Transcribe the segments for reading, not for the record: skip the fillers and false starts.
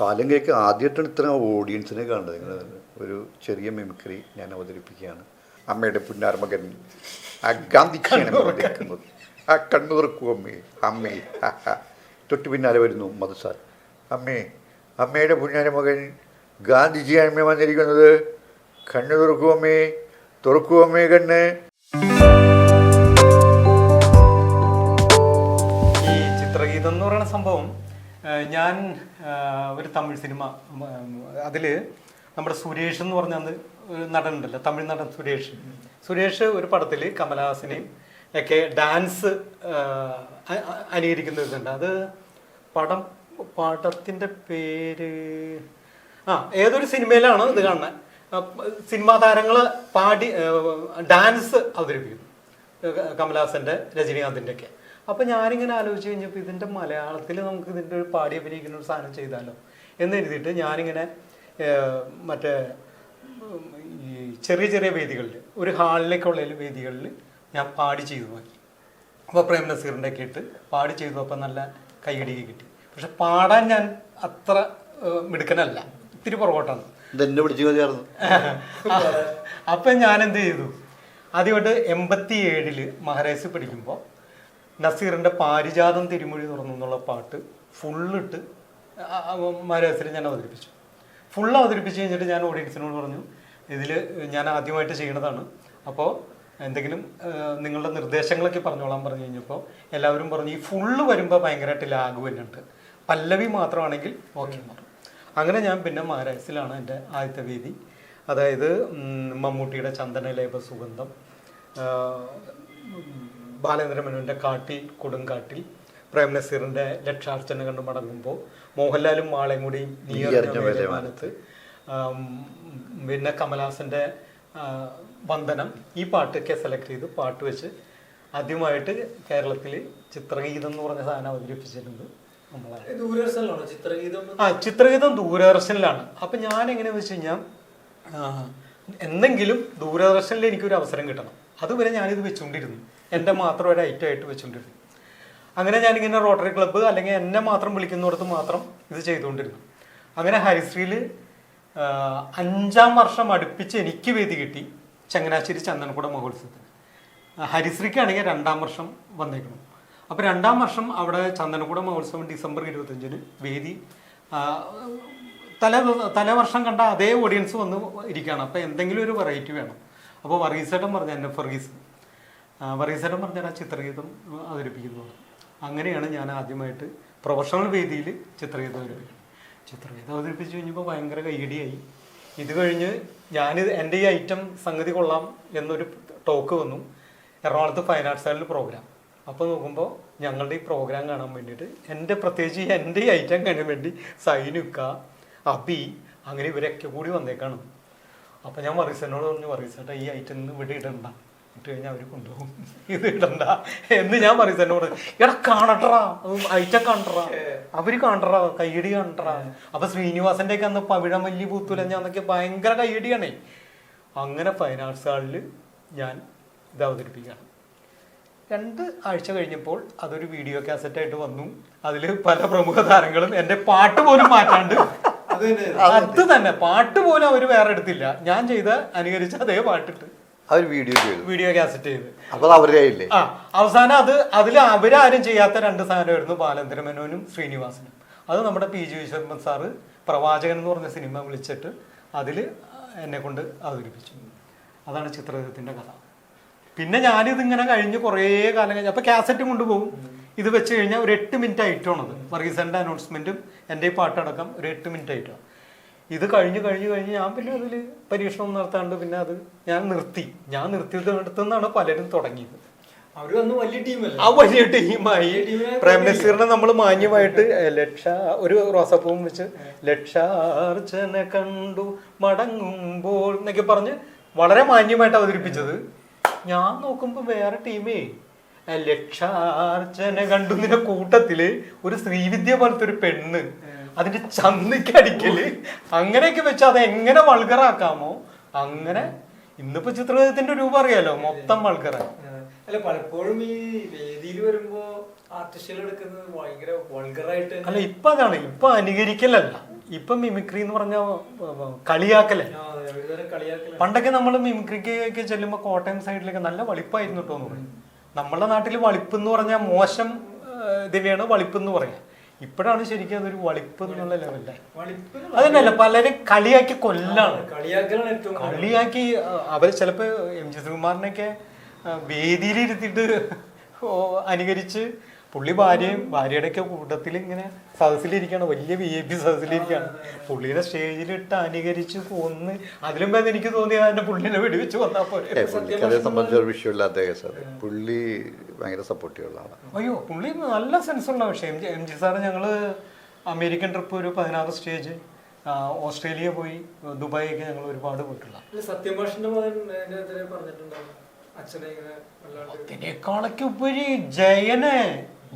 കാലങ്ങൾക്ക് ആദ്യമായിട്ടാണ് ഇത്ര ഓഡിയൻസിനെ കാണുന്നത്. നിങ്ങൾ ഒരു ചെറിയ മിമിക്രി ഞാൻ അവതരിപ്പിക്കുകയാണ്. അമ്മയുടെ പുന്നാർമകൻ ഗാന്ധിജിയാണ് അവതരിക്കുന്നത്. ആ കണ്ണു തുറക്കൂ അമ്മേ, അമ്മേ. തൊട്ട് പിന്നാലെ വരുന്നു മധുസാർ. അമ്മേ, അമ്മയുടെ പുന്നാരമകൻ ഗാന്ധിജിയാണ് അമ്മ വന്നിരിക്കുന്നത്. കണ്ണു തുറക്കൂ അമ്മേ, തുറക്കൂ അമ്മേ കണ്ണ്. ഈ ചിത്രഗീതം എന്ന് പറയുന്ന സംഭവം ഞാൻ ഒരു തമിഴ് സിനിമ, അതിൽ നമ്മുടെ സുരേഷ് എന്ന് പറഞ്ഞ ഒരു നടനുണ്ടല്ലോ, തമിഴ് നടൻ സുരേഷ് ഒരു പടത്തിൽ കമലഹാസനെയും ഒക്കെ ഡാൻസ് അനുകരിക്കുന്ന ഇതുണ്ട്. അത് പടത്തിൻ്റെ പേര് ഏതൊരു സിനിമയിലാണ് ഇത് കാണുന്നത്. സിനിമാ താരങ്ങൾ പാടി ഡാൻസ് അവതരിപ്പിക്കുന്നു, കമലഹാസൻ്റെ രജനീകാന്തിൻ്റെ ഒക്കെ. അപ്പം ഞാനിങ്ങനെ ആലോചിച്ച് കഴിഞ്ഞപ്പോൾ ഇതിൻ്റെ മലയാളത്തിൽ നമുക്ക് ഇതിൻ്റെ ഒരു പാടി അഭിനയിക്കുന്ന ഒരു സാധനം ചെയ്താലോ എന്ന് എഴുതിയിട്ട് ഞാനിങ്ങനെ മറ്റേ ഈ ചെറിയ ചെറിയ വേദികളിൽ, ഒരു ഹാളിലേക്കുള്ള വേദികളിൽ ഞാൻ പാടി ചെയ്തു നോക്കി. അപ്പോൾ പ്രേം നസീറിൻ്റെ ഒക്കെ ഇട്ട് പാടി ചെയ്തു. അപ്പം നല്ല കൈയടി കിട്ടി. പക്ഷെ പാടാൻ ഞാൻ അത്ര മിടുക്കനല്ല, ഇത്തിരി പുറകോട്ടാണ്. അപ്പം ഞാൻ എന്ത് ചെയ്തു, ആദ്യമായിട്ട് 87 മഹാരാജ് പഠിക്കുമ്പോൾ നസീറിൻ്റെ പാരിജാതം തിരുമൊഴി തുറന്നു എന്നുള്ള പാട്ട് ഫുള്ളിട്ട് മഹാരാജസിൽ ഞാൻ അവതരിപ്പിച്ചു. ഫുൾ അവതരിപ്പിച്ച് കഴിഞ്ഞിട്ട് ഞാൻ ഓഡിയൻസിനോട് പറഞ്ഞു, ഇതിൽ ഞാൻ ആദ്യമായിട്ട് ചെയ്യണതാണ്, അപ്പോൾ എന്തെങ്കിലും നിങ്ങളുടെ നിർദ്ദേശങ്ങളൊക്കെ പറഞ്ഞോളാൻ പറഞ്ഞു കഴിഞ്ഞപ്പോൾ എല്ലാവരും പറഞ്ഞു ഈ ഫുള്ള് വരുമ്പോൾ ഭയങ്കരമായിട്ട് ലാഗ് വരുന്നുണ്ട്, പല്ലവി മാത്രമാണെങ്കിൽ ഓക്കെ പറഞ്ഞു. അങ്ങനെ ഞാൻ പിന്നെ മഹാരാജസിലാണ് എൻ്റെ ആദ്യത്തെ വേദി. അതായത് മമ്മൂട്ടിയുടെ ചന്ദനലേപ സുഗന്ധം, ബാലേന്ദ്ര മേനോൻ്റെ കാട്ടിൽ കൊടുങ്കാട്ടിൽ, പ്രേം നസീറിൻ്റെ ലക്ഷാർച്ചന കണ്ട് മടങ്ങുമ്പോൾ, മോഹൻലാലും മാളയും കൂടി നീയറിഞ്ഞ, പിന്നെ കമലഹാസൻ്റെ വന്ദനം, ഈ പാട്ടൊക്കെ സെലക്ട് ചെയ്ത് പാട്ട് വെച്ച് ആദ്യമായിട്ട് കേരളത്തിൽ ചിത്രഗീതം എന്ന് പറഞ്ഞ സാധനം അവതരിപ്പിച്ചിട്ടുണ്ട് നമ്മളാണ്. ചിത്രഗീതം ദൂരദർശനിലാണ്. അപ്പം ഞാൻ എങ്ങനെയാണെന്ന് വെച്ച് കഴിഞ്ഞാൽ എന്തെങ്കിലും ദൂരദർശനിൽ എനിക്കൊരു അവസരം കിട്ടണം. അതുവരെ ഞാനിത് വെച്ചുകൊണ്ടിരുന്നു, എൻ്റെ മാത്രം ഒരു ഐറ്റമായിട്ട് വെച്ചുകൊണ്ടിരുന്നു. അങ്ങനെ ഞാനിങ്ങനെ റോട്ടറി ക്ലബ്ബ് അല്ലെങ്കിൽ എന്നെ മാത്രം വിളിക്കുന്നിടത്ത് മാത്രം ഇത് ചെയ്തുകൊണ്ടിരുന്നു. അങ്ങനെ ഹരിശ്രീയിൽ 5-ാം വർഷം അടുപ്പിച്ച് എനിക്ക് വേദി കിട്ടി, ചങ്ങനാശ്ശേരി ചന്ദനക്കുട മഹോത്സവത്തിന്. ഹരിശ്രീക്കാണെങ്കിൽ 2-ാം വർഷം വന്നേക്കണം. അപ്പോൾ 2-ാം വർഷം അവിടെ ചന്ദനക്കുട മഹോത്സവം ഡിസംബർ 25-ന് വേദി തലേവർഷം കണ്ട അതേ ഓഡിയൻസ് വന്ന് ഇരിക്കുകയാണ്. അപ്പോൾ എന്തെങ്കിലും ഒരു വെറൈറ്റി വേണം. അപ്പോൾ വർഗീസേട്ടൻ പറഞ്ഞ എന്നെ വർഗീസേട്ടൻ പറഞ്ഞാൽ ആ ചിത്രഗീതം അവതരിപ്പിക്കുന്നത്. അങ്ങനെയാണ് ഞാൻ ആദ്യമായിട്ട് പ്രൊഫഷണൽ വേദിയിൽ ചിത്രഗീതം അവതരിപ്പിക്കുന്നത്. ചിത്രഗീതം അവതരിപ്പിച്ച് കഴിഞ്ഞപ്പോൾ ഭയങ്കര കൈയടിയായി. ഇത് കഴിഞ്ഞ് എൻ്റെ ഈ ഐറ്റം സംഗതി കൊള്ളാം എന്നൊരു ടോക്ക് വന്നു. എറണാകുളത്ത് ഫൈൻ ആർട്സ് ഹാളിൽ പ്രോഗ്രാം. അപ്പോൾ നോക്കുമ്പോൾ ഞങ്ങളുടെ ഈ പ്രോഗ്രാം കാണാൻ വേണ്ടിയിട്ട് പ്രത്യേകിച്ച് എൻ്റെ ഈ ഐറ്റം കാണാൻ വേണ്ടി സൈനുക്ക, അബി, അങ്ങനെ ഇവരൊക്കെ കൂടി വന്നേക്കാണ്. അപ്പോൾ ഞാൻ വർഗീസേട്ടനോട് പറഞ്ഞു, വർഗീസേട്ടാ ഈ ഐറ്റം ഇവിടെ ഇടണ്ട, ഇട്ട് കഴിഞ്ഞാൽ അവർ കൊണ്ടുപോകും, ഇത് ഇടണ്ട എന്ന് ഞാൻ വർഗീസേട്ടനോട്. എടാ കാണട്ടറാ, ഐറ്റം കാണട്ടറാ, അവർ കാണട്ടറാ, കയ്യടി കാണട്ടറാ. അപ്പോൾ ശ്രീനിവാസൻ്റെ ഒക്കെ അന്ന് പവിഴം വലിയ പൂത്തുലഞ്ഞാന്നൊക്കെ ഭയങ്കര കയ്യടിയാണേ. അങ്ങനെ ഫൈൻ ആർട്സ് ഹാളിൽ ഞാൻ ഇത് അവതരിപ്പിക്കുകയാണ്. 2 ആഴ്ച കഴിഞ്ഞപ്പോൾ അതൊരു വീഡിയോ കാസറ്റായിട്ട് വന്നു. അതിൽ പല പ്രമുഖ താരങ്ങളും എൻ്റെ പാട്ട് പോലും മാറ്റാണ്ട്, അത് തന്നെ പാട്ട് പോലും അവർ വേറെ എടുത്തില്ല, ഞാൻ അനുകരിച്ച അതേ പാട്ടിട്ട് വീഡിയോ കാസറ്റ് ചെയ്ത്. അവസാനം അതിൽ അവരാരും ചെയ്യാത്ത 2 സാധനമായിരുന്നു ബാലേന്ദ്ര മേനോനും ശ്രീനിവാസനും. അത് നമ്മുടെ PG വിശ്വനാഥൻ സാറ് പ്രവാചകൻ എന്ന് പറഞ്ഞ സിനിമ വിളിച്ചിട്ട് അതിൽ എന്നെ കൊണ്ട് അവതരിപ്പിച്ചു. അതാണ് ചിത്രഗീതത്തിൻ്റെ കഥ. പിന്നെ ഞാനിതിങ്ങനെ കഴിഞ്ഞ് കുറേ കാലം കഴിഞ്ഞ് അപ്പോൾ കാസറ്റ് കൊണ്ടുപോകും. ഇത് വെച്ച് കഴിഞ്ഞാൽ ഒരു 8 മിനിറ്റ് ആയിട്ടാണത്. വർഗീസൻ്റെ അനൗൺസ്മെൻറ്റും എൻ്റെ ഈ പാട്ടടക്കം ഒരു 8 മിനിറ്റ് ആയിട്ടാണ്. ഇത് കഴിഞ്ഞ് ഞാൻ പിന്നെ അതിൽ പരീക്ഷണം നടത്താണ്ട് പിന്നെ അത് ഞാൻ നിർത്തിയതെടുത്തുനിന്നാണ് പലരും തുടങ്ങിയത്. വലിയ ടീമായി. പ്രേം നസീറിനെ നമ്മൾ മാന്യമായിട്ട് ഒരു റോസാപ്പൂവും വെച്ച് ലക്ഷാർച്ചന കണ്ടു മടങ്ങുമ്പോൾ എന്നൊക്കെ പറഞ്ഞ് വളരെ മാന്യമായിട്ട് അവതരിപ്പിച്ചത്. ഞാൻ നോക്കുമ്പോ വേറെ ടീമേ ലക്ഷാർച്ചന കണ്ടുന്നതിന്റെ കൂട്ടത്തില് ഒരു ശ്രീവിദ്യ പോലത്തെ ഒരു പെണ്ണ്, അതിന്റെ ചന്തിക്കടിക്കല്, അങ്ങനെയൊക്കെ വെച്ച് അത് എങ്ങനെ വൾഗറാക്കാമോ അങ്ങനെ. ഇന്നിപ്പോ ചിത്രഗീതത്തിന്റെ രൂപം അറിയാലോ, മൊത്തം വൾഗറായി. അല്ല, പലപ്പോഴും ഈ വേദിയിൽ വരുമ്പോ അല്ല ഇപ്പൊ അതാണ്, ഇപ്പൊ അനുകരിക്കലല്ല, ഇപ്പൊ മിമിക്രി എന്ന് പറഞ്ഞ കളിയാക്കലേ. പണ്ടൊക്കെ നമ്മൾ മിമിക്രിക്ക് ഒക്കെ ചെല്ലുമ്പോ കോട്ടയം സൈഡിലൊക്കെ നല്ല വളിപ്പായിരുന്നു കേട്ടോ എന്ന് പറയും. നമ്മുടെ നാട്ടിൽ വളിപ്പ് എന്ന് പറഞ്ഞാൽ മോശം ഇതിനെയാണ് വളിപ്പ് എന്ന് പറയാം. ഇപ്പോഴാണ് ശരിക്കും അതൊരു വളിപ്പ് എന്നുള്ള ലെവലല്ലേ. അതന്നെയല്ല, പലരും കളിയാക്കി കൊല്ലാണ്, കളിയാക്കി. അവർ ചിലപ്പോ എം ജി ശ്രീകുമാറിനൊക്കെ വേദിയിലിരുത്തിയിട്ട് അനുകരിച്ച്, പുള്ളി ഭാര്യയുടെ ഒക്കെ കൂട്ടത്തിൽ ഇങ്ങനെ സദസ്സിലിരിക്കുകയാണ്, വലിയ VIP സദസ്സിലിരിക്കുകയാണ്, പുള്ളിയുടെ സ്റ്റേജിലിട്ട് അനുകരിച്ച് കൊന്ന്. അതിലും ഭേദം എനിക്ക് തോന്നിയത് അതിന്റെ പുള്ളിനെ വെടിവെച്ച് വന്നാൽ പോലെ. സംബന്ധിച്ചൊരു വിഷയമില്ലാത്ത കേസാണ്. പുള്ളി ഭയങ്കര സപ്പോർട്ടീവുള്ള ആളാണ്. അയ്യോ, പുള്ളി നല്ല സെൻസുള്ള വിഷയം. എം ജി സാറ് ഞങ്ങള് അമേരിക്കൻ ട്രിപ്പ് ഒരു 16 സ്റ്റേജ്, ഓസ്ട്രേലിയ പോയി, ദുബായിയൊക്കെ ഞങ്ങൾ ഒരുപാട് പോയിട്ടുള്ള. അതിനേക്കാളൊക്കെ ഉപരി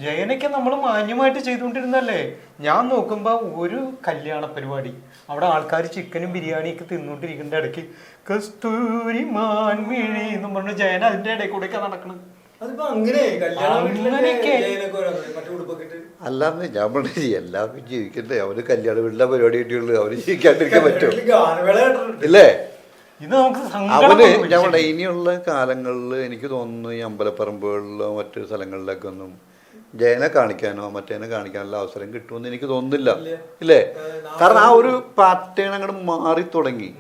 ജയനൊക്കെ നമ്മൾ മാന്യമായിട്ട് ചെയ്തുകൊണ്ടിരുന്നല്ലേ. ഞാൻ നോക്കുമ്പോ ഒരു കല്യാണ പരിപാടി, അവിടെ ആൾക്കാർ ചിക്കനും ബിരിയാണിയൊക്കെ തിന്നോണ്ടിരിക്കുന്ന ഇടയ്ക്ക് കസ്തൂരി മാൻമിഴി എന്ന് പറഞ്ഞ ജയന അതിന്റെ ഇടയിൽ കൂടെ ഒക്കെ നടക്കണം. അല്ലാന്ന് ഞാൻ പറഞ്ഞു, എല്ലാവരും ജീവിക്കണ്ടേ. അവര് കല്യാണ വീട്ടിലെ പരിപാടി കിട്ടിയുള്ളൂ, അവര് ജീവിക്കാണ്ടിരിക്കാൻ പറ്റും ഇല്ലേ? അവന് ഞാൻ പറഞ്ഞ ഇനിയുള്ള കാലങ്ങളിൽ എനിക്ക് തോന്നുന്നു ഈ അമ്പലപ്പറമ്പുകളിലോ മറ്റു സ്ഥലങ്ങളിലൊക്കെ ഒന്നും ജയനെ കാണിക്കാനോ മറ്റേനെ കാണിക്കാനുള്ള അവസരം കിട്ടുമെന്ന് എനിക്ക് തോന്നുന്നില്ല, ഇല്ലേ? കാരണം ആ ഒരു പാറ്റേൺ അങ്ങോട്ട് മാറി തുടങ്ങി.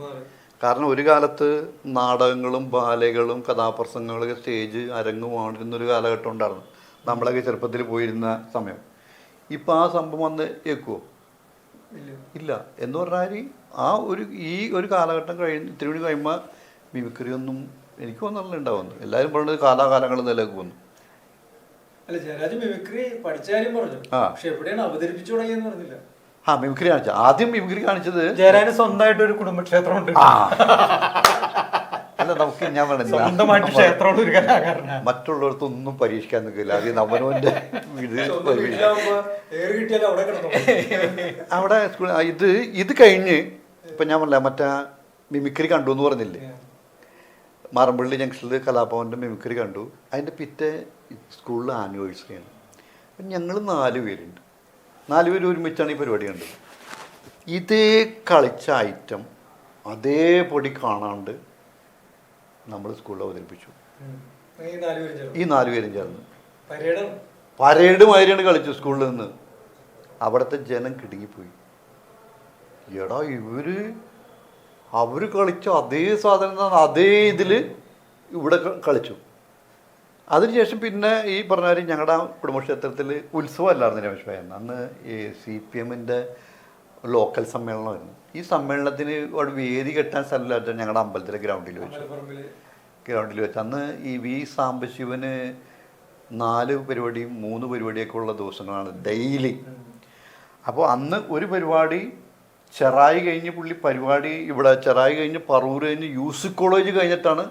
കാരണം ഒരു കാലത്ത് നാടകങ്ങളും ബാലകളും കഥാപ്രസംഗങ്ങളൊക്കെ സ്റ്റേജ് അരങ്ങുമാണിരുന്നൊരു കാലഘട്ടം ഉണ്ടായിരുന്നു, നമ്മളൊക്കെ ചെറുപ്പത്തിൽ പോയിരുന്ന സമയം. ഇപ്പം ആ സംഭവം വന്ന് കേൾക്കുമോ? ഇല്ല. എന്ന് പറഞ്ഞാൽ ഈ ഒരു കാലഘട്ടം ഇത്തിരി കൂടി കഴിയുമ്പോൾ മിമിക്രി ഒന്നും എനിക്ക് തോന്നുന്നില്ല ഉണ്ടാവുന്നു. എല്ലാവരും പറയുന്നത് കാലാകാലങ്ങൾ നിലനിൽക്ക് വന്നു. മിമിക്രി കാണിച്ച ആദ്യം മിമിക്രി കാണിച്ചത് ജയരാജ് സ്വന്തമായിട്ട് ഒരു കുടുംബക്ഷേത്രമുണ്ട്. അല്ല, നമുക്ക് ഞാൻ സ്വന്തമായിട്ട് ക്ഷേത്രമുള്ള ഒരു കലാകാരനാണ്. മറ്റുള്ളവർക്കൊന്നും പരീക്ഷിക്കാൻ നിൽക്കില്ല. അത് നമ്മനോന്റെ ഇത് അവിടെ ഇത് കഴിഞ്ഞ് ഇപ്പം ഞാൻ പറഞ്ഞ മറ്റേ മിമിക്രി കണ്ടു എന്ന് പറഞ്ഞില്ലേ, മാറമ്പള്ളി ജംഗ്ഷനിൽ കലാഭവൻ്റെ മിമിക്രി കണ്ടു. അതിൻ്റെ പിറ്റേ സ്കൂളിൽ ആനിവേഴ്സറിയാണ്. അപ്പം ഞങ്ങൾ 4 പേരുണ്ട്, 4 പേര് ഒരുമിച്ചാണ് ഈ പരിപാടി കണ്ടത്. ഇതേ കളിച്ച ഐറ്റം അതേ പൊടി കാണാണ്ട് നമ്മൾ സ്കൂളിൽ അവതരിപ്പിച്ചു. ഈ 4 പേരും ചേർന്ന് പരേഡ് മാതിരിയാണ് കളിച്ചു സ്കൂളിൽ നിന്ന്. അവിടുത്തെ ജനം കിടുങ്ങിപ്പോയി. എടാ അവര് കളിച്ച അതേ സാധനം അതേ ഇതിൽ ഇവിടെ കളിച്ചു. അതിനുശേഷം പിന്നെ ഈ പറഞ്ഞാൽ ഞങ്ങളുടെ കുടുംബക്ഷേത്രത്തിൽ ഉത്സവമല്ലായിരുന്നു രമേശ്. അന്ന് ഈ CPM-ന്റെ ലോക്കൽ സമ്മേളനമായിരുന്നു. ഈ സമ്മേളനത്തിന് അവിടെ വേദി കെട്ടാൻ സ്ഥലമില്ലാത്ത ഞങ്ങളുടെ അമ്പലത്തിലെ ഗ്രൗണ്ടിൽ വെച്ച് അന്ന് ഈ V സാംബശിവന് 4 പരിപാടിയും 3 പരിപാടിയൊക്കെ ഉള്ള ദിവസങ്ങളാണ് ഡെയിലി. അപ്പോൾ അന്ന് ഒരു പരിപാടി ചെറായി കഴിഞ്ഞ് പുള്ളി പരിപാടി ഇവിടെ ചെറായി കഴിഞ്ഞ് പറവൂർ കഴിഞ്ഞ് UC കോളേജ് കഴിഞ്ഞിട്ടാണ്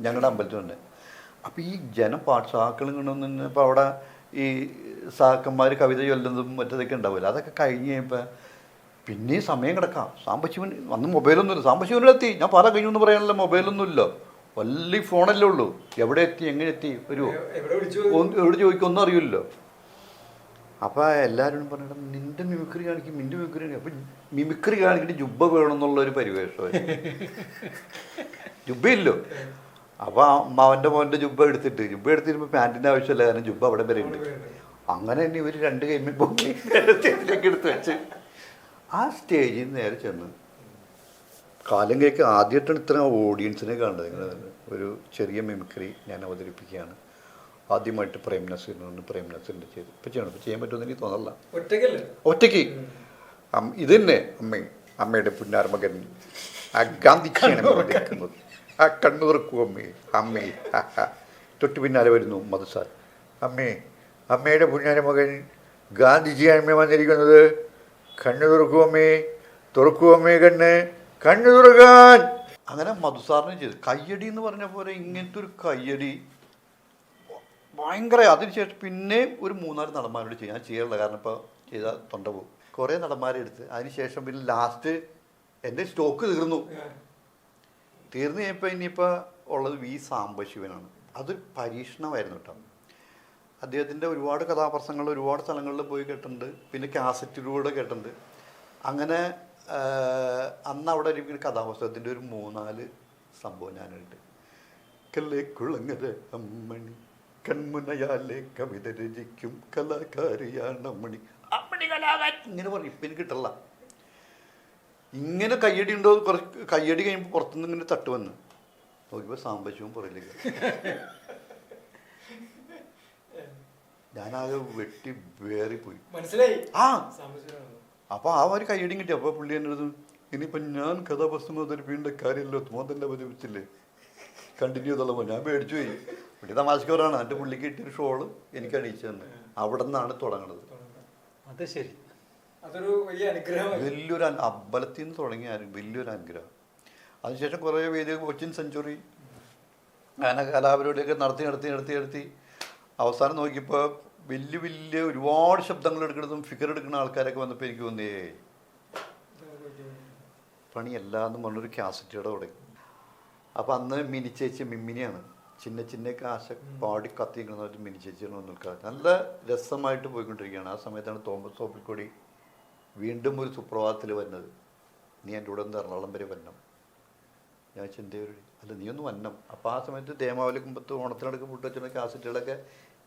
ഞങ്ങളുടെ അമ്പലത്തിൽ തന്നെ. അപ്പോൾ ഈ ജനം സാക്കളും കൊണ്ടുവന്ന് ഇപ്പോൾ അവിടെ ഈ സാക്കന്മാർ കവിത ചൊല്ലുന്നതും മറ്റേതൊക്കെ ഉണ്ടാവില്ല. അതൊക്കെ കഴിഞ്ഞ് കഴിയുമ്പോൾ പിന്നെയും സമയം കിടക്കാം. സാംബശിവൻ അന്ന് മൊബൈലൊന്നുമില്ല. സാംബശിവനിലെത്തി ഞാൻ പല കഴിഞ്ഞു എന്ന് പറയാനുള്ള മൊബൈലൊന്നുമില്ല, വലിയ ഫോണല്ലേ ഉള്ളൂ. എവിടെ എത്തി എങ്ങനെ എത്തി എവിടെ ചോദിക്കും ഒന്നും അറിയില്ലല്ലോ. അപ്പോൾ എല്ലാവരും പറഞ്ഞിട്ട് നിൻ്റെ മിമിക്രി കാണിക്കും, നിൻ്റെ മിമിക്രി കാണിക്കും. അപ്പം മിമിക്രി കാണിക്കിട്ട് ജുബ്ബ വേണമെന്നുള്ളൊരു പരിവേഷമായി. ജുബ്ബയില്ലോ. അപ്പോൾ അമ്മാവൻ്റെ മോൻ്റെ ജുബ്ബ എടുത്തിരുമ്പോൾ പാൻറ്റിൻ്റെ ആവശ്യമില്ല, കാരണം ജുബ്ബ അവിടെ വരെ ഉണ്ട്. അങ്ങനെ തന്നെ ഇവർ 2 കൈമ പൊക്കി സ്റ്റേജിലേക്ക് എടുത്ത് വെച്ച് ആ സ്റ്റേജിൽ നിന്ന് നേരെ ചെന്ന് കാലം കേൾക്ക് ആദ്യമായിട്ടാണ് ഇത്ര ഓഡിയൻസിനെ കാണുന്നത്. ഇങ്ങനെ ഒരു ചെറിയ മിമിക്രി ഞാൻ അവതരിപ്പിക്കുകയാണ്. ആദ്യമായിട്ട് പ്രേം നസീറിൻ്റെ ചെയ്തു. ഇപ്പം ചെയ്യണം, ഇപ്പം ചെയ്യാൻ പറ്റുമെന്ന് എനിക്ക് തോന്നല്ല. ഒറ്റയ്ക്ക് ഇത് തന്നെ അമ്മയുടെ പുന്നാർമകൻ ആ ഗാന്ധിജിയാണ് വന്നിരിക്കുന്നത്. ആ കണ്ണുറക്കും അമ്മേ തൊട്ട് പിന്നാലെ വരുന്നു മധുസാർ. അമ്മയുടെ പുന്നാർമകൻ ഗാന്ധിജിയാണ് അമ്മ വന്നിരിക്കുന്നത്. കണ്ണു തുറക്കുവമ്മേ കണ്ണു തുറക്കാൻ. അങ്ങനെ മധുസാറിന് ചെയ്തു. കയ്യടി എന്ന് പറഞ്ഞ പോലെ ഇങ്ങനത്തെ ഒരു കയ്യടി ഭയങ്കര. അതിനുശേഷം പിന്നെ ഒരു 3-4 നടന്മാരോട് ചെയ്യും. ഞാൻ ചെയ്യാറില്ല, കാരണം ഇപ്പോൾ ചെയ്താൽ തൊണ്ട പോകും. കുറേ നടന്മാരെ എടുത്ത് അതിനുശേഷം പിന്നെ ലാസ്റ്റ് എൻ്റെ സ്റ്റോക്ക് തീർന്നു കഴിഞ്ഞപ്പോൾ ഇനിയിപ്പോൾ ഉള്ളത് V സാംബശിവനാണ്. അതൊരു പരീക്ഷണമായിരുന്നു കേട്ടോ. അദ്ദേഹത്തിൻ്റെ ഒരുപാട് കഥാപ്രസംഗങ്ങൾ ഒരുപാട് സ്ഥലങ്ങളിൽ പോയി കേട്ടിട്ടുണ്ട്. പിന്നെ കാസറ്റിലൂടെ കേട്ടിട്ടുണ്ട്. അങ്ങനെ അന്ന് അവിടെ ഒരു കഥാപുസ്തകത്തിൻ്റെ ഒരു 3-4 സംഭവം ഞാനുണ്ട്. കല്ലേ കുളങ്ങര അമ്മണി കൺമുനയാലെ കവിത രചിക്കും കലാകാരിയാണ് അമ്മണി, അമ്മണി കലാകാരൻ ഇങ്ങനെ പറയും. ഇപ്പം എനിക്ക് കിട്ടില്ല. ഇങ്ങനെ കയ്യടി ഉണ്ടോ, കുറച്ച് കയ്യടി കഴിയുമ്പോൾ പുറത്തുനിന്ന് ഇങ്ങനെ തട്ട് വന്ന് നോക്കിയപ്പോൾ സാമ്പശവും പുറയിലേക്ക്. ഞാനാകെ വെട്ടി വേറിപ്പോയി. ആ അപ്പോൾ ആ ഒരു കയ്യടി കിട്ടി. അപ്പോൾ പുള്ളി എൻ്റെ അടുത്ത് ഇനിയിപ്പം ഞാൻ കഥാപുസ്തകം അവതരിപ്പിക്കേണ്ട കാര്യമല്ലോ, മോൻ തന്നെ അവതരിപ്പിച്ചില്ലേ, കണ്ടിന്യൂ ചെയ്തോളാം. ഞാൻ പേടിച്ചു പോയി. പുള്ളി തമാശക്കാരാണ്. എൻ്റെ പുള്ളിക്ക് കിട്ടിയൊരു ഷോള് എനിക്ക് അണിയിച്ചു തന്നെ. അവിടെ നിന്നാണ് തുടങ്ങണത്. അത് ശരി, അതൊരു വലിയ അനുഗ്രഹം. വലിയൊരു അമ്പലത്തിൽ നിന്ന് തുടങ്ങിയ വലിയൊരു അനുഗ്രഹം. അതിനുശേഷം കുറേ വേദികൾ, കൊച്ചിൻ സെഞ്ചുറി, അങ്ങനെ കലാപരിപാടിയൊക്കെ നടത്തി അവസാനം നോക്കിയപ്പോൾ വലിയ ഒരുപാട് ശബ്ദങ്ങൾ എടുക്കുന്നതും ഫിഗർ എടുക്കുന്ന ആൾക്കാരൊക്കെ വന്നപ്പോൾ എനിക്ക് തോന്നിയേ പണിയല്ല എന്ന് പറഞ്ഞൊരു കാസറ്റയുടെ തുടങ്ങി. അപ്പോൾ അന്ന് മിനി ചേച്ചി മിമ്മിനിയാണ്, ചിന്ന കാശ പാടി കത്തിക്കുന്ന ഒരു മിനി ചേച്ചിയാണ് നിൽക്കുക. നല്ല രസമായിട്ട് പോയിക്കൊണ്ടിരിക്കുകയാണ്. ആ സമയത്താണ് തോമസ് തോപ്പിൽക്കൊടി വീണ്ടും ഒരു സുപ്രഭാതത്തിൽ വരുന്നത്. നീ എൻ്റെ കൂടെ ഒന്ന് എറണാകുളം വരെ വരണം. ഞാൻ ചിന്തയൊരു അല്ല നീ ഒന്ന് വരണം. അപ്പോൾ ആ സമയത്ത് തേമാവലി കുമ്പത്ത് ഓണത്തിനടക്ക് പുട്ട് വെച്ചിരുന്ന കാസറ്റുകളൊക്കെ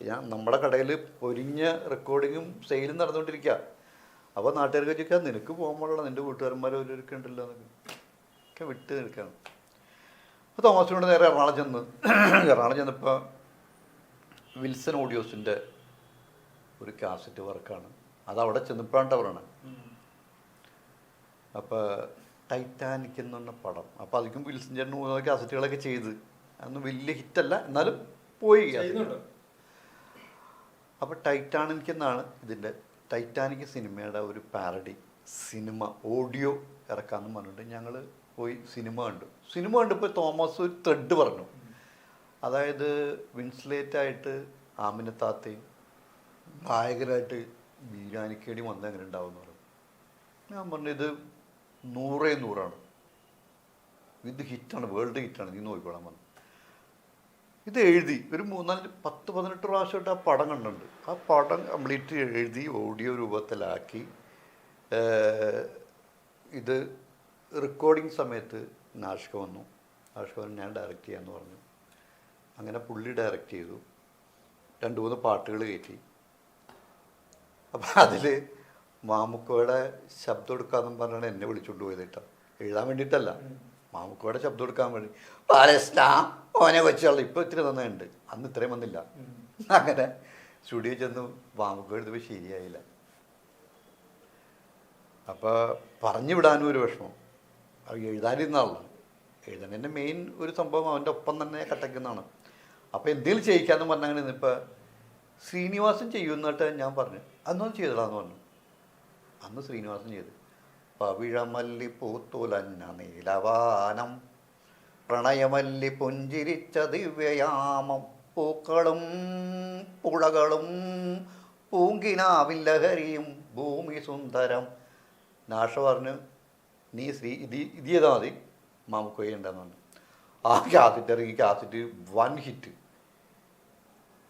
ഞാൻ നമ്മുടെ കടയിൽ പൊരിഞ്ഞ റെക്കോർഡിങ്ങും സെയിലും നടന്നുകൊണ്ടിരിക്കുക. അപ്പോൾ നാട്ടുകാർക്ക് ചോദിക്കുക നിനക്ക് പോകുമ്പോഴുള്ള നിൻ്റെ കൂട്ടുകാരന്മാർ ഓരോരൊക്കെ ഉണ്ടല്ലോ എന്നൊക്കെ ഒക്കെ വിട്ട് നിൽക്കുകയാണ്. അപ്പോൾ തോമസിനോട് നേരെ എറണാകുളം ചെന്നപ്പോൾ വിൽസൺ ഓഡിയോസിൻ്റെ ഒരു കാസറ്റ് വർക്കാണ്. അതവിടെ ചെന്നപ്പോഴാണ് പറയണത്. അപ്പോൾ ടൈറ്റാനിക് എന്ന് പറഞ്ഞ പടം. അപ്പോൾ അതിക്കും വിൽസൺ ചേട്ടൻ 3 കാസറ്റുകളൊക്കെ ചെയ്ത് അന്ന് വലിയ ഹിറ്റല്ല, എന്നാലും പോയി. അപ്പോൾ ടൈറ്റാനിക് എന്നാണ് ഇതിൻ്റെ ടൈറ്റാനിക് സിനിമയുടെ ഒരു പാരഡി സിനിമ ഓഡിയോ ഇറക്കാമെന്ന് പറഞ്ഞിട്ട് ഞങ്ങൾ പോയി സിനിമ കണ്ടപ്പോൾ തോമസ് ഒരു ത്രെഡ് പറഞ്ഞു. അതായത് വിൻസ്ലേറ്റായിട്ട് ആമിനത്താത്തയും നായകരായിട്ട് ബീരാനിക്കേടി വന്നത് എങ്ങനെ ഉണ്ടാവും എന്ന് പറഞ്ഞു. ഞാൻ പറഞ്ഞു ഇത് 100% ഇത് ഹിറ്റാണ്, വേൾഡ് ഹിറ്റാണ്, നീ നോക്കിക്കോളാൻ പറഞ്ഞു. ഇത് എഴുതി ഒരു 10-18 പ്രാവശ്യമായിട്ട് ആ പടം കണ്ടിട്ടുണ്ട്. ആ പടം കംപ്ലീറ്റ് എഴുതി ഓഡിയോ രൂപത്തിലാക്കി ഇത് റെക്കോർഡിങ് സമയത്ത് നാഷ്ക വന്നു. ഞാൻ ഡയറക്റ്റ് ചെയ്യാമെന്ന് പറഞ്ഞു. അങ്ങനെ പുള്ളി ഡയറക്റ്റ് ചെയ്തു. 2-3 പാട്ടുകൾ കയറ്റി. അപ്പം അതിൽ മാമുക്കോയുടെ ശബ്ദം എടുക്കാമെന്നും പറഞ്ഞാണ് എന്നെ വിളിച്ചുകൊണ്ട് പോയത് കേട്ടോ. എഴുതാൻ വേണ്ടിയിട്ടല്ല, മാമുക്കോയുടെ ശബ്ദം എടുക്കാൻ വേണ്ടി. പാലസ്റ്റാ ഓനെ വെച്ചുള്ള ഇപ്പോൾ ഇത്തിരി നന്നായിട്ടുണ്ട്, അന്ന് ഇത്രയും വന്നില്ല. അങ്ങനെ സ്റ്റുഡിയോ ചെന്ന് മാമുക്കോ എഴുതുമ്പോൾ ശരിയായില്ല. അപ്പോൾ പറഞ്ഞു വിടാനും ഒരു വിഷമം. എഴുതാനിരുന്നാളാണ്. എഴുതാൻ മെയിൻ ഒരു സംഭവം അവൻ്റെ ഒപ്പം തന്നെ കട്ടയ്ക്കുന്നതാണ്. അപ്പോൾ എന്തെങ്കിലും ചെയ്യിക്കാമെന്ന് പറഞ്ഞാൽ ഇപ്പോൾ ശ്രീനിവാസൻ ചെയ്യുമെന്നിട്ട് ഞാൻ പറഞ്ഞു അന്നൊന്നും ചെയ്തിടാന്ന് പറഞ്ഞു. അന്ന് ശ്രീനിവാസൻ ചെയ്ത് പവിഴമല്ലി പൂത്തുലഞ്ഞ നീലവാനം പ്രണയമല്ലി പുഞ്ചിരിച്ച ദിവ്യയാമം പൂക്കളും പുഴകളും പൂങ്കിനാവിൻ ലഹരിയും ഭൂമി സുന്ദരം. നാഷ പറഞ്ഞു നീ ഇത് ചെയ്താൽ മതി, മാമുക്കോയുണ്ടെന്ന് പറഞ്ഞു. ആ കാസറ്റ് ഇറങ്ങി. Cassette 1 hit.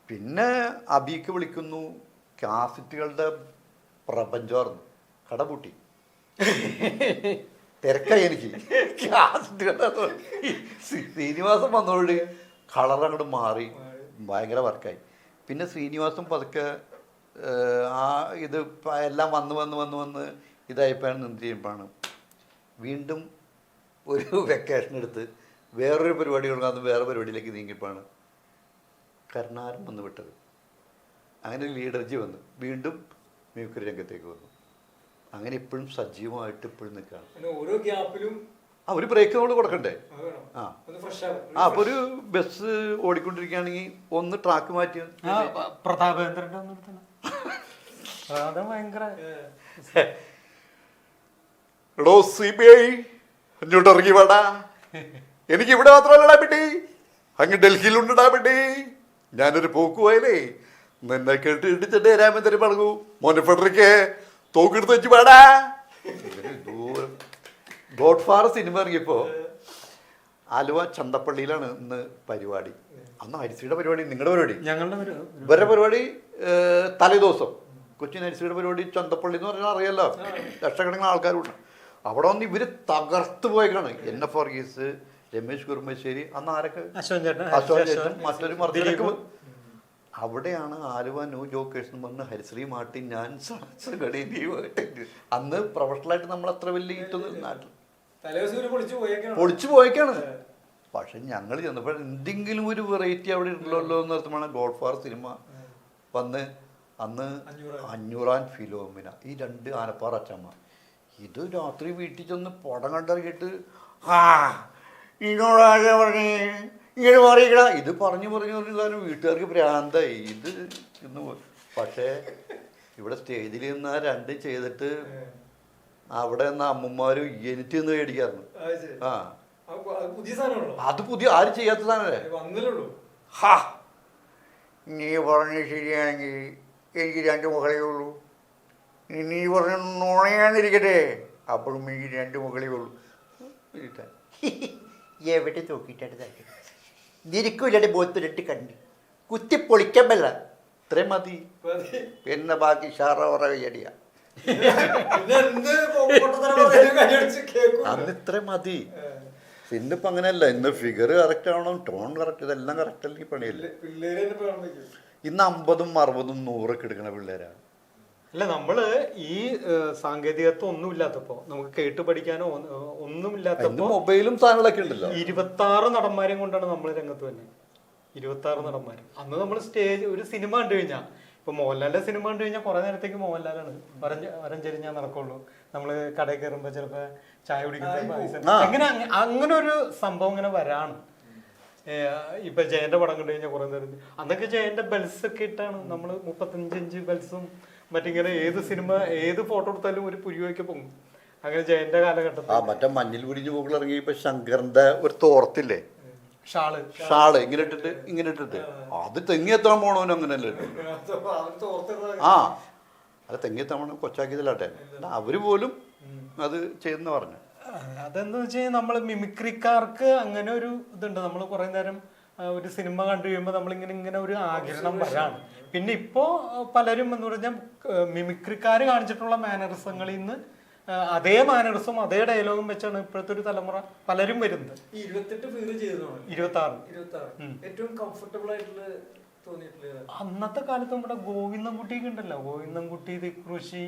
പിന്നെ അബിക്ക് വിളിക്കുന്നു. കാസറ്റുകളുടെ പ്രപഞ്ചമായിരുന്നു. കടപൂട്ടി തിരക്കായി എനിക്ക്. കാസറ്റുകളുടെ ശ്രീനിവാസം വന്നോണ്ട് കളർ അങ്ങോട്ട് മാറി, ഭയങ്കര വർക്കായി. പിന്നെ ശ്രീനിവാസം പതുക്കെ ആ ഇത് എല്ലാം വന്ന് ഇതായപ്പോഴാണ് നിന്ന് ചെയ്യുമ്പോഴാണ് വീണ്ടും ഒരു വെക്കേഷൻ എടുത്ത് വേറൊരു പരിപാടി കൊടുക്കാതെ വേറെ പരിപാടിയിലേക്ക് നീങ്ങിയപ്പോഴാണ് കരുണാരം വന്ന് വിട്ടത്. അങ്ങനെ ലീഡർജി വന്നു, വീണ്ടും മ്യൂക്കറി രംഗത്തേക്ക് വന്നു. അങ്ങനെ ഇപ്പോഴും സജീവമായിട്ട് ഇപ്പോഴും നിൽക്കുകയാണ്. ഓരോ ഗ്യാപ്പിലും ഒരു ബ്രേക്ക് നമ്മൾ കൊടുക്കണ്ടേ? അപ്പോൾ ഒരു ബസ് ഓടിക്കൊണ്ടിരിക്കുകയാണെങ്കിൽ ഒന്ന് ട്രാക്ക് മാറ്റി പ്രതാപേന്ദ്രൻ്റെ ഭയങ്കര ഇങ്ങോട്ട് ഇറങ്ങി വേടാ, എനിക്ക് ഇവിടെ മാത്രമല്ലടാ പെട്ടി, അങ്ങ് ഡൽഹിയിലുണ്ടാ പെട്ടി. ഞാനൊരു പോക്ക് പോയാലേ നിന്നെ കേട്ട് ഇടിച്ചിട്ട് രാമേന്ദ്രൻ പറഞ്ഞു മോനെ ഫെഡറിക്ക് തോക്കെടുത്ത് വെച്ച് വേടാ. ഗോഡ് ഫാദർ സിനിമ ഇറങ്ങിയപ്പോൾ ആലുവ ചന്തപ്പള്ളിയിലാണ് ഇന്ന് പരിപാടി. അന്ന് ഹരിശ്രീയുടെ പരിപാടി, നിങ്ങളുടെ പരിപാടി, ഞങ്ങളുടെ ഇവരുടെ പരിപാടി തലേദിവസം. കൊച്ചിൻ ഹരിശ്രീയുടെ പരിപാടി ചന്തപ്പള്ളി എന്ന് പറഞ്ഞാൽ അറിയാലോ, ലക്ഷക്കണക്കിന് ആൾക്കാരുണ്ട്. അവിടെ വന്ന് ഇവർ തകർത്ത് പോയേക്കാണ്. NF വർഗീസ്, രമേശ് കുറുമ്പശ്ശേരി, അന്ന് ആരൊക്കെ, അശോകൻ ചേട്ടൻ, മറ്റൊരു മർദ്ദനക്ക്. അവിടെയാണ് ആലുവ ന്യൂ ജോക്കേഴ്സ് എന്ന് പറഞ്ഞ ഹരിശ്രീ മാർട്ടിൻ, ഞാൻ അന്ന് പ്രൊഫഷണലായിട്ട് നമ്മൾ അത്ര വലിയ കിട്ടുന്ന നാട്ടിൽ പൊളിച്ചു പോയേക്കാണ്. പക്ഷെ ഞങ്ങൾ ചെന്നപ്പോൾ എന്തെങ്കിലും ഒരു വെറൈറ്റി അവിടെ ഉണ്ടല്ലോ എന്ന് നിർത്തുമ്പോഴാണ് ഗോഡ് ഫാദർ സിനിമ വന്ന്. അന്ന് 500 ഫിലോമിന, ഈ 2 ആനപ്പാറ അച്ചമ്മ. ഇത് രാത്രി വീട്ടിൽ ചെന്ന് പടം കണ്ടിറങ്ങിയിട്ട് ഇന്നോടാകെ പറഞ്ഞേ ഇങ്ങനെ പറയിക്കട, ഇത് പറഞ്ഞു വീട്ടുകാർക്ക് ഭ്രാന്തായി. ഇത് ഇന്ന് പക്ഷേ ഇവിടെ സ്റ്റേജിൽ നിന്ന് 2 ചെയ്തിട്ട് അവിടെ നിന്ന് അമ്മമാരും എനിക്ക് നിന്ന് മേടിക്കാറുണ്ട്. അത് പുതിയ ആരും ചെയ്യാത്ത സാധനല്ലേ. നീ പറഞ്ഞ ശരിയാണെങ്കിൽ എനിക്ക് 2 മക്കളേ ഉള്ളൂ, നീ പറഞ്ഞ നുണയാന്നിരിക്കട്ടെ, അപ്പോഴും എനിക്ക് 2 മക്കളേ ഉള്ളൂ. എവിടെ നോക്കിയിട്ടാണ് നിനക്കില്ലാണ്ട് ബോത്തിലിട്ട് കണ്ട് കുത്തി പൊളിക്കാൻ പറ്റില്ല. ഇത്രയും മതി, പിന്നെ ബാക്കി ഷാറ കയ്യടിയ. അന്ന് ഇത്രയും മതി. ഇന്നിപ്പോ അങ്ങനെയല്ല. ഇന്ന് ഫിഗർ കറക്റ്റ് ആവണം, ടോൺ കറക്റ്റ്, ഇതെല്ലാം കറക്റ്റ് അല്ലെങ്കിൽ പണിയല്ലേ. ഇന്ന് 50, 60, 100 എടുക്കണ പിള്ളേരാണ്. അല്ല, നമ്മള് ഈ സാങ്കേതികത്വം ഒന്നുമില്ലാത്തപ്പോ, നമുക്ക് കേട്ട് പഠിക്കാനോ ഒന്നുമില്ലാത്തപ്പോ മൊബൈലും സാധനങ്ങളൊക്കെ ഉണ്ടല്ലോ. 26 നടന്മാരെയും കൊണ്ടാണ് നമ്മൾ രംഗത്ത് തന്നെ. 26 നടന്മാര്. അന്ന് നമ്മൾ സ്റ്റേജ് ഒരു സിനിമ കണ്ടു കഴിഞ്ഞാൽ, ഇപ്പൊ മോഹൻലാലിന്റെ സിനിമ കണ്ടു കഴിഞ്ഞാൽ കുറെ നേരത്തേക്ക് മോഹൻലാലാണ് വരഞ്ചെരിഞ്ഞാൽ നടക്കുള്ളൂ. നമ്മള് കടയിൽ കയറുമ്പോ ചിലപ്പോ ചായ കുടിക്കുന്ന അങ്ങനെ ഒരു സംഭവം ഇങ്ങനെ വരാണ്. ഇപ്പൊ ജയന്റെ പടം കണ്ടു കഴിഞ്ഞാൽ കുറെ നേരം അന്നൊക്കെ ജയന്റെ ബെൽസ് ഒക്കെ ഇട്ടാണ് നമ്മള് 35 ഇഞ്ച് ബെൽസും മറ്റിങ്ങനെ ഏത് സിനിമ ഏത് ഫോട്ടോ എടുത്താലും ഒരു പുരിവയ്ക്ക് പൊങ്ങും. അങ്ങനെ ജയന്റെ കാലഘട്ടത്തിൽ മറ്റേ മഞ്ഞിൽ പുരിഞ്ഞ് മുകളിൽ ഇറങ്ങി ഇപ്പൊ ശങ്കറിന്റെ ഒരു തോർത്തില്ലേ, ഷാള് ഇങ്ങനെ ഇട്ടിട്ട് അത് തെങ്ങിയെത്താൻ പോണവനും അങ്ങനെയല്ലേ. അത് തെങ്ങിയെത്താൻ പോണ കൊച്ചാക്കിയതല്ലാട്ടെ, അവര് പോലും അത് ചെയ്യുന്ന പറഞ്ഞു. അതെന്താ വെച്ച് കഴിഞ്ഞാൽ നമ്മള് മിമിക്രിക്കാർക്ക് അങ്ങനെ ഒരു ഇതുണ്ട്. നമ്മൾ കുറെ നേരം ഒരു സിനിമ കണ്ടു കഴിയുമ്പോൾ നമ്മളിങ്ങനെ ഒരു ആകിരണം വരാണ്. പിന്നെ ഇപ്പോ പലരും എന്ന് പറഞ്ഞാൽ മിമിക്രിക്കാര് കാണിച്ചിട്ടുള്ള മാനറിസങ്ങളിൽ നിന്ന് അതേ മാനറിസം അതേ ഡയലോഗും വെച്ചാണ് ഇപ്പോഴത്തെ ഒരു തലമുറ പലരും വരുന്നത്. 26 അന്നത്തെ കാലത്ത് നമ്മുടെ ഗോവിന്ദൻകുട്ടിയൊക്കെ ഉണ്ടല്ലോ, ഗോവിന്ദൻകുട്ടി, കൃഷി,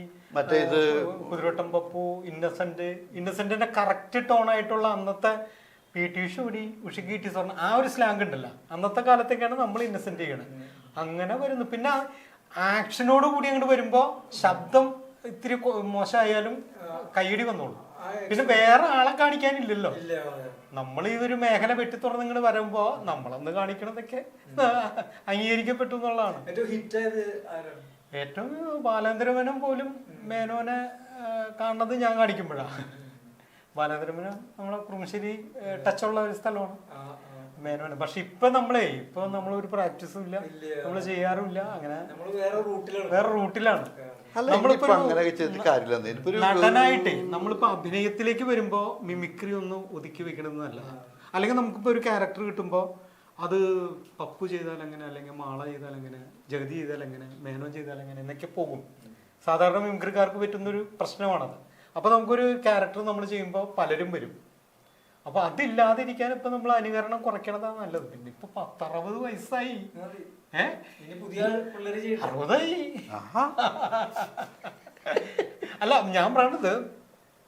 കുതിരോട്ടം പപ്പു, ഇന്നസെന്റിന്റെ കറക്റ്റ് ടോൺ ആയിട്ടുള്ള അന്നത്തെ PT ഉഷയ്ക്ക് ടി സ്വർണ്ണ ആ ഒരു സ്ലാങ് ഉണ്ടല്ലോ. അന്നത്തെ കാലത്തേക്കാണ് നമ്മൾ ഇന്നസെന്റ് ചെയ്യണത്. അങ്ങനെ വരുന്നു. പിന്നെ ആക്ഷനോട് കൂടി അങ്ങോട്ട് വരുമ്പോ ശബ്ദം ഇത്തിരി മോശമായാലും കൈയടി വന്നോളൂ. പിന്നെ വേറെ ആളെ കാണിക്കാനില്ലല്ലോ. നമ്മൾ ഈ ഒരു മേഖല വെട്ടി തുറന്ന് ഇങ്ങോട്ട് വരുമ്പോ നമ്മളന്ന് കാണിക്കണതൊക്കെ അംഗീകരിക്കപ്പെട്ടു എന്നുള്ളതാണ്. ഏറ്റവും ബാലേന്ദ്രമേനോൻ പോലും മേനോനെ കാണുന്നത് ഞാൻ കാണിക്കുമ്പോഴാണ്. ബാലേന്ദ്രമേനോൻ നമ്മളെ കുറുമശ്ശേരി ടച്ചുള്ള ഒരു സ്ഥലമാണ് മേനോന്. പക്ഷെ ഇപ്പൊ നമ്മളൊരു പ്രാക്ടീസും ഇല്ല, നമ്മൾ ചെയ്യാറുമില്ല. അങ്ങനെ വേറെ റൂട്ടിലാണ്. നടനായിട്ടേ നമ്മളിപ്പോ അഭിനയത്തിലേക്ക് വരുമ്പോ മിമിക്രി ഒന്ന് ഒതുക്കി വെക്കണമെന്നല്ല. അല്ലെങ്കിൽ നമുക്കിപ്പോ ഒരു ക്യാരക്ടർ കിട്ടുമ്പോ അത് പപ്പു ചെയ്താൽ എങ്ങനെ, അല്ലെങ്കിൽ മാള ചെയ്താൽ എങ്ങനെ, ജഗതി ചെയ്താൽ എങ്ങനെ, മേനോൻ ചെയ്താൽ എങ്ങനെ എന്നൊക്കെ പോകും. സാധാരണ മിമിക്രിക്കാർക്ക് പറ്റുന്നൊരു പ്രശ്നമാണത്. അപ്പൊ നമുക്കൊരു ക്യാരക്ടർ നമ്മൾ ചെയ്യുമ്പോൾ പലരും വരും. അപ്പൊ അതില്ലാതിരിക്കാൻ ഇപ്പൊ നമ്മൾ അനുകരണം കുറയ്ക്കണതാണ് നല്ലത്. പിന്നെ ഇപ്പൊ 10-60 വയസ്സായി, 60ആയി. അല്ല, ഞാൻ പറയണത്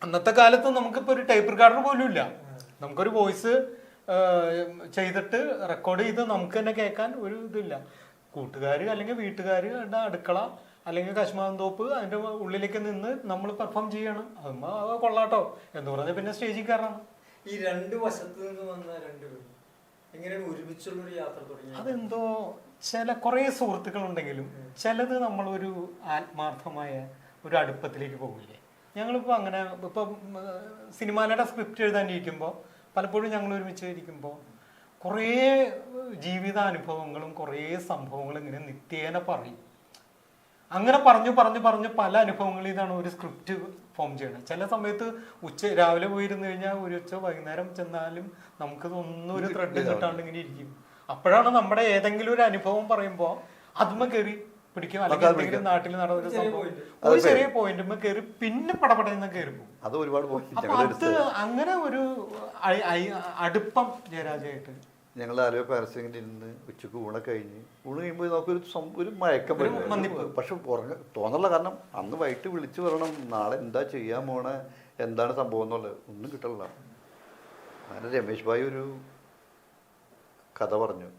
അന്നത്തെ കാലത്ത് നമുക്കിപ്പോ ഒരു ടൈപ്പ് റെക്കോർഡർ പോലും ഇല്ല. നമുക്കൊരു വോയിസ് ചെയ്തിട്ട് റെക്കോർഡ് ചെയ്ത് നമുക്ക് തന്നെ കേൾക്കാൻ ഒരു ഇതില്ല. കൂട്ടുകാർ അല്ലെങ്കിൽ വീട്ടുകാരുടെ അടുക്കള അല്ലെങ്കിൽ കശ്മാന്തോപ്പ് അതിന്റെ ഉള്ളിലേക്ക് നിന്ന് നമ്മൾ പെർഫോം ചെയ്യണം. അത് കൊള്ളാട്ടോ എന്ന് പറഞ്ഞാൽ പിന്നെ സ്റ്റേജിൽ കയറണം. ഈ 2 വശത്ത് നിന്ന് വന്ന 2 പേരും എങ്ങനെയാണ് ഒരുമിച്ചുള്ളൊരു യാത്ര തുടങ്ങിയത്? അതെന്തോ കുറെ സുഹൃത്തുക്കൾ ഉണ്ടെങ്കിലും ചിലത് നമ്മളൊരു ആത്മാർത്ഥമായ ഒരു അടുപ്പത്തിലേക്ക് പോകില്ലേ. ഞങ്ങളിപ്പോൾ അങ്ങനെ ഇപ്പൊ സിനിമാനയുടെ സ്ക്രിപ്റ്റ് എഴുതാനിരിക്കുമ്പോൾ പലപ്പോഴും ഞങ്ങൾ ഒരുമിച്ച് ഇരിക്കുമ്പോൾ കുറേ ജീവിതാനുഭവങ്ങളും കുറേ സംഭവങ്ങളും ഇങ്ങനെ നിത്യേന പറയും. അങ്ങനെ പറഞ്ഞു പല അനുഭവങ്ങളിൽ നിന്നാണ് ഒരു സ്ക്രിപ്റ്റ് ഫോം ചെയ്യണത്. ചില സമയത്ത് രാവിലെ പോയിരുന്നു കഴിഞ്ഞാൽ ഒരു ഉച്ച വൈകുന്നേരം ചെന്നാലും നമുക്ക് ഒന്നും ഒരു ത്രെഡ് കിട്ടാണ്ട് ഇങ്ങനെ ഇരിക്കും. അപ്പോഴാണ് നമ്മുടെ ഏതെങ്കിലും ഒരു അനുഭവം പറയുമ്പോൾ അതുമ്മ കയറി പിടിക്കും, അല്ലെങ്കിൽ എന്തെങ്കിലും നാട്ടിൽ നടന്ന ഒരു സംഭവം ഒരു ചെറിയ പോയിന്റുമ്മ കയറി പിന്നെ പടപടയെന്ന് കയറി പോകും. അത് ഒരുപാട് അപ്പൊ അത് അങ്ങനെ ഒരു അടുപ്പം ജയരാജയായിട്ട് ഞങ്ങൾ ആലുവ പാരസ്യങ്ങളിൽ ഇരുന്ന് ഉച്ചക്ക് ഊണ് കഴിയുമ്പോൾ നമുക്കൊരു ഒരു മയക്കം വരും. പക്ഷെ തോന്നല്ല, കാരണം അന്ന് വൈകിട്ട് വിളിച്ചു പറയണം നാളെ എന്താ ചെയ്യാൻ പോണേ, എന്താണ് സംഭവം എന്നുള്ളത് ഒന്നും കിട്ടണില്ല. അങ്ങനെ രമേശ് ഭായി ഒരു കഥ പറഞ്ഞു.